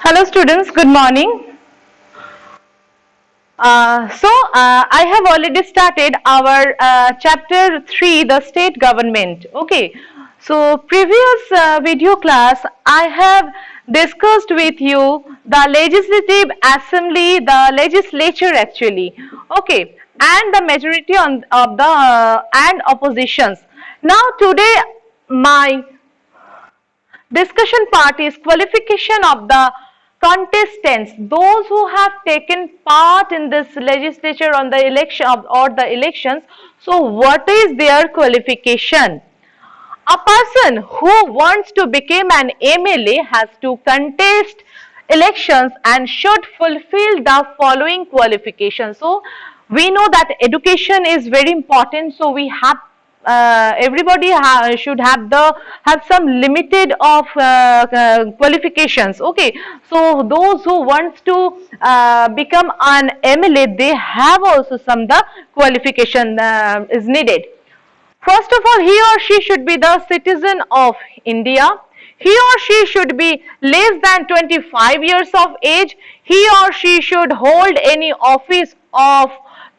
Hello students, good morning. I have already started our chapter 3, the state government. Okay, so previous video class I have discussed with you the legislative assembly, the legislature actually. Okay, and the majority of the and oppositions. Now today my discussion part is qualification of the contestants, those who have taken part in this legislature on the election or the elections. So what is their qualification? A person who wants to become an MLA has to contest elections and should fulfill the following qualifications. So we know that education is very important, so we have everybody should have some limited of qualifications. Okay, so those who wants to become an MLA, they have also some the qualification is needed. First of all, he or she should be the citizen of India. He or she should be less than 25 years of age. He or she should hold any office of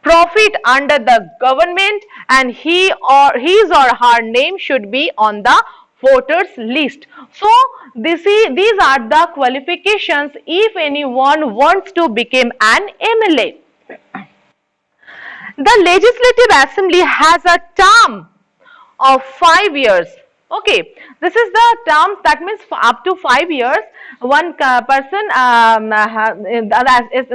profit under the government, and his or her name should be on the voters list. So these are the qualifications if anyone wants to become an MLA. The Legislative Assembly has a term of 5 years. Okay, this is the term, that means up to 5 years one person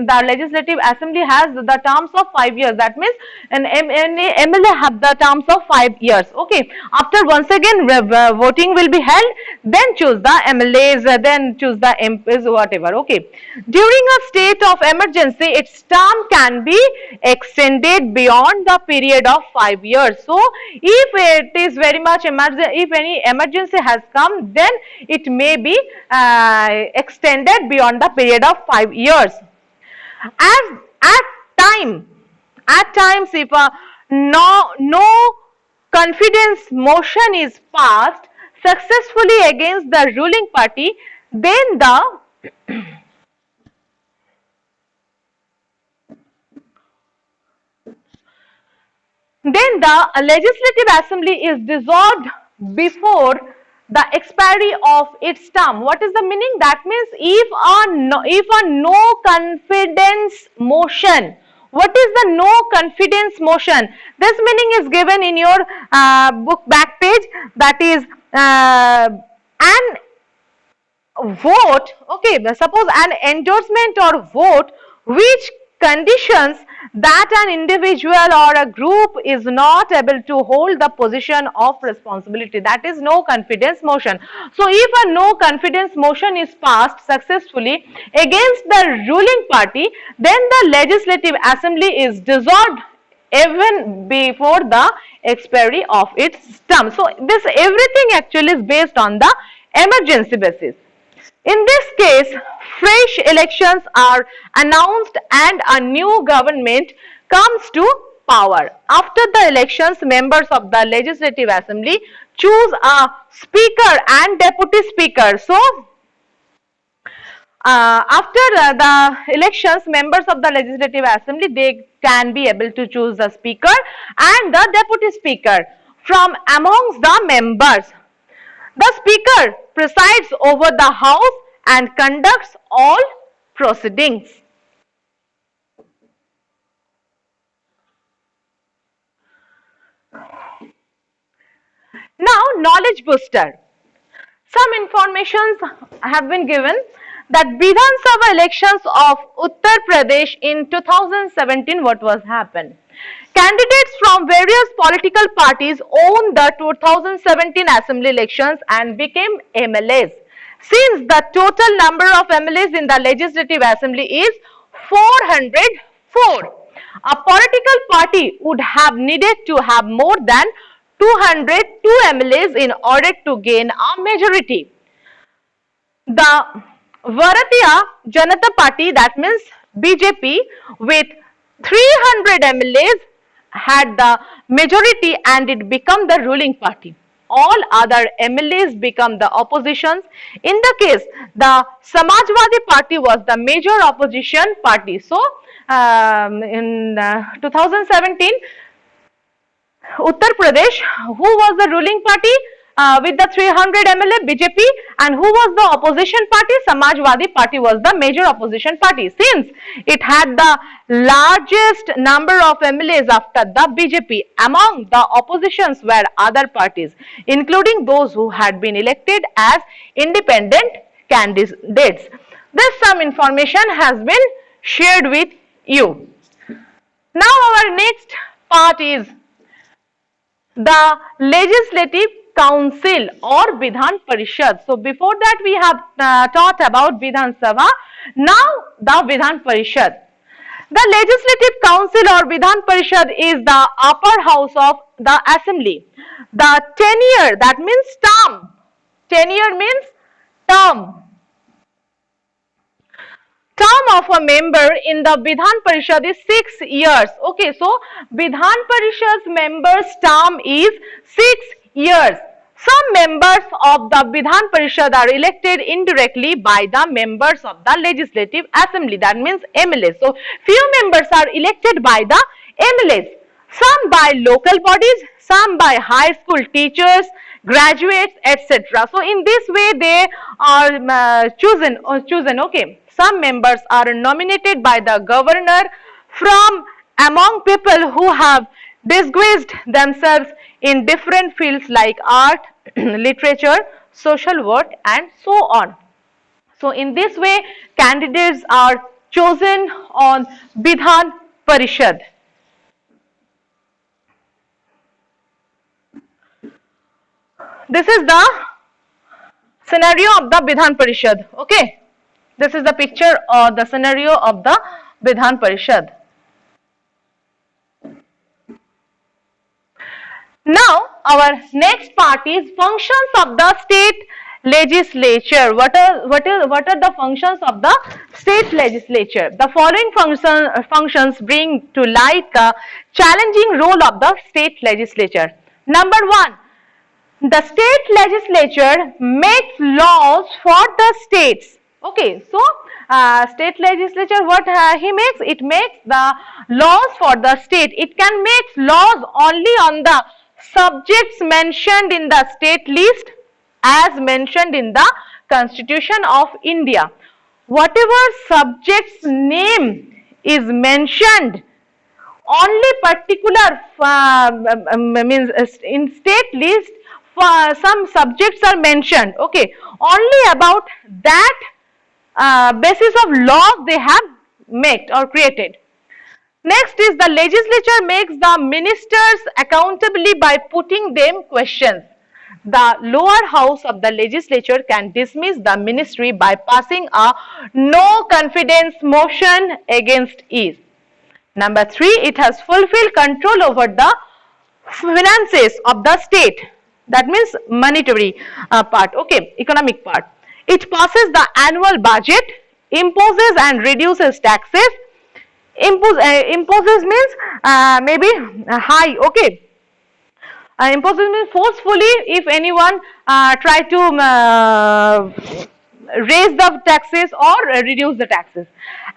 the Legislative Assembly has the terms of 5 years. That means an MLA have the terms of 5 years. Okay, after once again voting will be held, then choose the MLAs, then choose the MPs, whatever. Okay, during a state of emergency, its term can be extended beyond the period of 5 years. So if it is very much emergency, if any emergency has come, then it may be extended beyond the period of 5 years. As at times if no confidence motion is passed successfully against the ruling party, then the Legislative Assembly is dissolved before the expiry of its term. What is the meaning? That means if a no confidence motion. What is the no confidence motion? This meaning is given in your book back page. That is an vote. Okay, suppose an endorsement or vote which conditions that an individual or a group is not able to hold the position of responsibility. That is no confidence motion. So if a no confidence motion is passed successfully against the ruling party, then the Legislative Assembly is dissolved even before the expiry of its term. So this everything actually is based on the emergency basis. In this case, fresh elections are announced and a new government comes to power. After the elections, members of the Legislative Assembly choose a speaker and deputy speaker. So, after the elections, members of the Legislative Assembly, they can be able to choose the speaker and the deputy speaker from amongst the members. The speaker presides over the house and conducts all proceedings. Now, knowledge booster. Some informations have been given that Vidhan Sabha elections of Uttar Pradesh in 2017, what was happened? Candidates from various political parties won the 2017 assembly elections and became MLAs. Since the total number of MLAs in the Legislative Assembly is 404, a political party would have needed to have more than 202 MLAs in order to gain a majority. The Bharatiya Janata Party, that means BJP, with 300 MLAs had the majority and it became the ruling party. all other MLAs become the oppositions. In the case, the Samajwadi Party was the major opposition party. So, in 2017, Uttar Pradesh, who was the ruling party with the 300 MLA, BJP, and who was the opposition party? Samajwadi Party was the major opposition party, since it had the largest number of MLAs after the BJP. Among the oppositions were other parties, including those who had been elected as independent candidates. This some information has been shared with you. Now our next part is the Legislative Council or Vidhan Parishad. So before that we have taught about Vidhan Sabha. Now the Vidhan Parishad. The Legislative Council or Vidhan Parishad is the upper house of the assembly. The tenure, that means term. Tenure means term. Term of a member in the Vidhan Parishad is 6 years. Okay, so Vidhan Parishad's members' term is 6 years. Some members of the Vidhan Parishad are elected indirectly by the members of the Legislative Assembly, that means MLAs. So, few members are elected by the MLAs, some by local bodies, some by high school teachers, graduates, etc. So, in this way they are chosen. Okay. Some members are nominated by the governor from among people who have distinguished themselves in different fields like art, literature, social work, and so on. So, in this way, candidates are chosen on Vidhan Parishad. This is the scenario of the Vidhan Parishad. Okay. This is the picture or the scenario of the Vidhan Parishad. Now, our next part is functions of the state legislature. What are the functions of the state legislature? The following functions bring to light the challenging role of the state legislature. Number 1, the state legislature makes laws for the states. Okay, so state legislature, what he makes? It makes the laws for the state. It can make laws only on the subjects mentioned in the state list as mentioned in the Constitution of India. Whatever subject's name is mentioned, only particular means in state list some subjects are mentioned. Okay, only about that basis of laws they have made or created. Next is the legislature makes the ministers accountable by putting them questions. The lower house of the legislature can dismiss the ministry by passing a no confidence motion against it. Number 3, it has fulfilled control over the finances of the state. That means monetary part, okay, economic part. It passes the annual budget, imposes and reduces taxes. Imposes means maybe high, okay. Imposes means forcefully if anyone try to raise the taxes or reduce the taxes.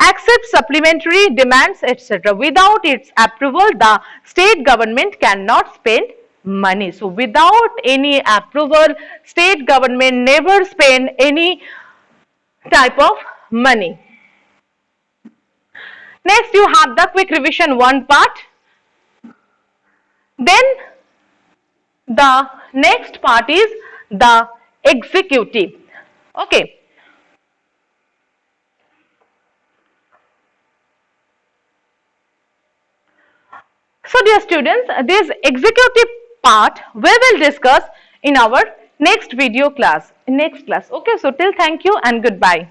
Accepts supplementary demands, etc. Without its approval, the state government cannot spend money. So, without any approval, state government never spend any type of money. Next, you have the quick revision 1 part. Then, the next part is the executive. Okay. So, dear students, this executive part we will discuss in our next video class. Okay, so till thank you and goodbye.